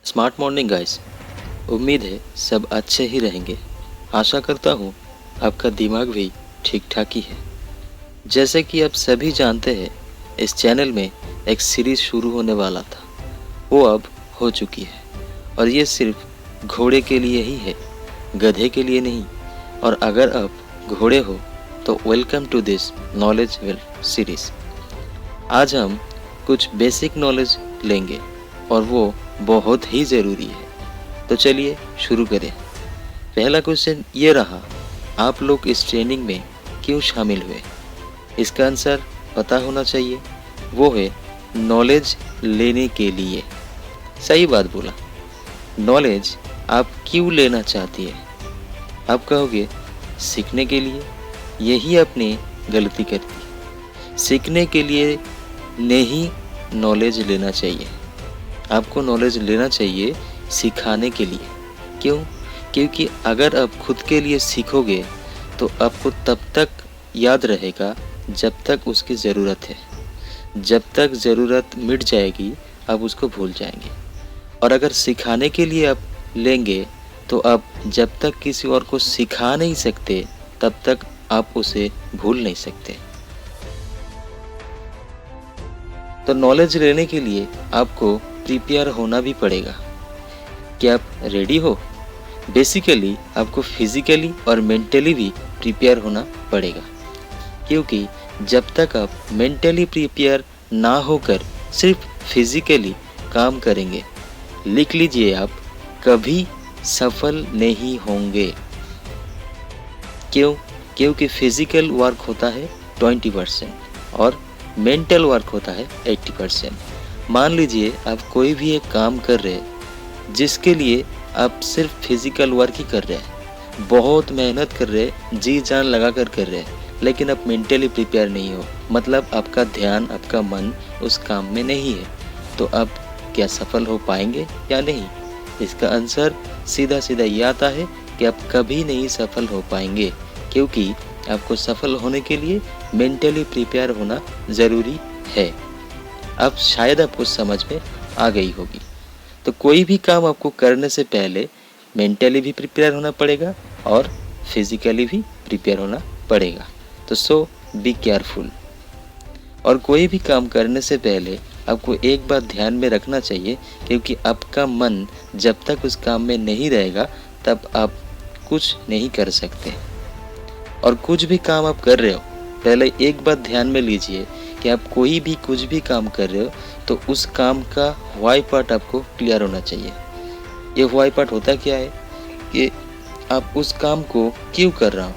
Smart morning guys. उम्मीद है सब अच्छे ही रहेंगे। आशा करता हूँ आपका दिमाग भी ठीक ठाक ही है। जैसे कि आप सभी जानते हैं, इस चैनल में एक सीरीज़ शुरू होने वाला था, वो अब हो चुकी है। और ये सिर्फ घोड़े के लिए ही है, गधे के लिए नहीं। और अगर आप घोड़े हो तो welcome to this knowledge well series. आज हम कुछ बेसिक नॉलेज लेंगे और वो बहुत ही ज़रूरी है। तो चलिए शुरू करें। पहला क्वेश्चन ये रहा, आप लोग इस ट्रेनिंग में क्यों शामिल हुए? इसका आंसर पता होना चाहिए। वो है नॉलेज लेने के लिए। सही बात बोला। नॉलेज आप क्यों लेना चाहती है? आप कहोगे सीखने के लिए। यही अपनी गलती करती है। सीखने के लिए नहीं, नॉलेज लेना चाहिए। आपको नॉलेज लेना चाहिए सिखाने के लिए। क्यों? क्योंकि अगर आप खुद के लिए सीखोगे तो आपको तब तक याद रहेगा जब तक उसकी ज़रूरत है। जब तक ज़रूरत मिट जाएगी आप उसको भूल जाएंगे। और अगर सिखाने के लिए आप लेंगे तो आप जब तक किसी और को सिखा नहीं सकते तब तक आप उसे भूल नहीं सकते। तो नॉलेज लेने के लिए आपको प्रिपेयर होना भी पड़ेगा। क्या आप रेडी हो? बेसिकली आपको फिजिकली और मेंटली भी प्रिपेयर होना पड़ेगा। क्योंकि जब तक आप मेंटली प्रिपेयर ना होकर सिर्फ फिजिकली काम करेंगे, लिख लीजिए, आप कभी सफल नहीं होंगे। क्यों? क्योंकि फिजिकल वर्क होता है 20% और मेंटल वर्क होता है 80%। मान लीजिए आप कोई भी एक काम कर रहे हैं जिसके लिए आप सिर्फ फिजिकल वर्क ही कर रहे हैं, बहुत मेहनत कर रहे हैं, जी जान लगा कर रहे हैं, लेकिन आप मेंटली प्रिपेयर नहीं हो, मतलब आपका ध्यान, आपका मन उस काम में नहीं है, तो आप क्या सफल हो पाएंगे या नहीं? इसका आंसर सीधा सीधा ये आता है कि आप कभी नहीं सफल हो पाएंगे। क्योंकि आपको सफल होने के लिए मेंटली प्रिपेयर होना ज़रूरी है। अब शायद आपको समझ में आ गई होगी। तो कोई भी काम आपको करने से पहले मेंटली भी प्रिपेयर होना पड़ेगा और फिजिकली भी प्रिपेयर होना पड़ेगा। तो सो बी केयरफुल। और कोई भी काम करने से पहले आपको एक बात ध्यान में रखना चाहिए, क्योंकि आपका मन जब तक उस काम में नहीं रहेगा तब आप कुछ नहीं कर सकते। और कुछ भी काम आप कर रहे हो, पहले एक बात ध्यान में लीजिए कि आप कोई भी कुछ भी काम कर रहे हो तो उस काम का व्हाई पार्ट आपको क्लियर होना चाहिए। ये व्हाई पार्ट होता क्या है कि आप उस काम को क्यों कर रहा हो,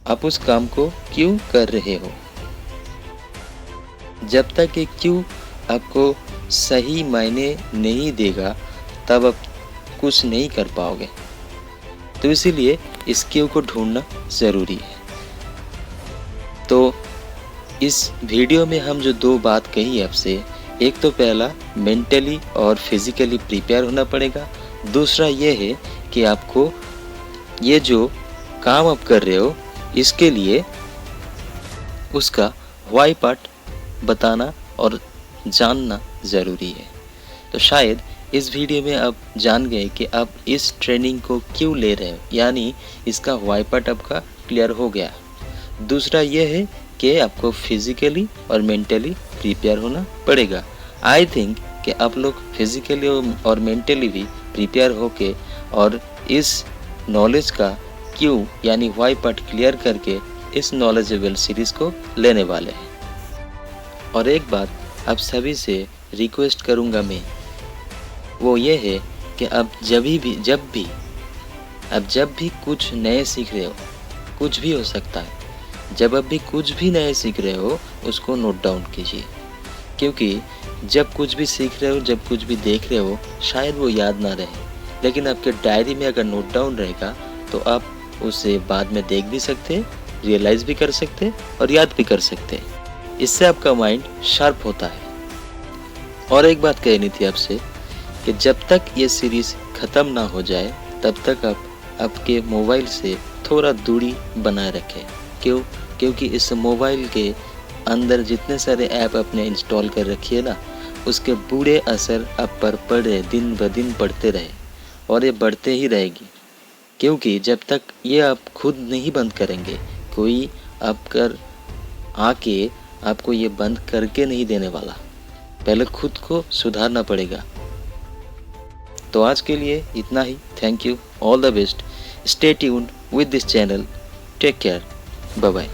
आप उस काम को क्यों कर रहे हो। जब तक ये क्यों आपको सही मायने नहीं देगा तब आप कुछ नहीं कर पाओगे। तो इसीलिए इस क्यों को ढूंढना ज़रूरी है। तो इस वीडियो में हम जो दो बात कही आपसे, एक तो पहला मेंटली और फिजिकली प्रिपेयर होना पड़ेगा। दूसरा ये है कि आपको ये जो काम आप कर रहे हो इसके लिए उसका व्हाई पार्ट बताना और जानना ज़रूरी है। तो शायद इस वीडियो में आप जान गए कि आप इस ट्रेनिंग को क्यों ले रहे हो, यानी इसका व्हाई पार्ट आपका क्लियर हो गया। दूसरा यह है कि आपको फिजिकली और मेंटली प्रिपेयर होना पड़ेगा। आई थिंक कि आप लोग फिजिकली और मेंटली भी प्रिपेयर होके और इस नॉलेज का क्यों यानी व्हाई पार्ट क्लियर करके इस नॉलेजेबल सीरीज़ को लेने वाले हैं। और एक बात आप सभी से रिक्वेस्ट करूँगा मैं, वो ये है कि आप जब भी कुछ नए सीख रहे हो, कुछ भी हो सकता है, जब आप भी कुछ भी नए सीख रहे हो उसको नोट डाउन कीजिए। क्योंकि जब कुछ भी सीख रहे हो, जब कुछ भी देख रहे हो, शायद वो याद ना रहे, लेकिन आपके डायरी में अगर नोट डाउन रहेगा तो आप उसे बाद में देख भी सकते, रियलाइज़ भी कर सकते और याद भी कर सकते। इससे आपका माइंड शार्प होता है। और एक बात कहनी थी आपसे कि जब तक ये सीरीज़ ख़त्म ना हो जाए तब तक आप आपके मोबाइल से थोड़ा दूरी बनाए रखें। क्यों? क्योंकि इस मोबाइल के अंदर जितने सारे ऐप आपने इंस्टॉल कर रखी है ना, उसके बुरे असर आप पर पड़ रहे, दिन ब दिन बढ़ते रहे और ये बढ़ते ही रहेगी, क्योंकि जब तक ये आप खुद नहीं बंद करेंगे, कोई आपकर आके आपको ये बंद करके नहीं देने वाला। पहले खुद को सुधारना पड़ेगा। तो आज के लिए इतना ही। Thank you, all the best, stay tuned with this channel, take care, bye bye.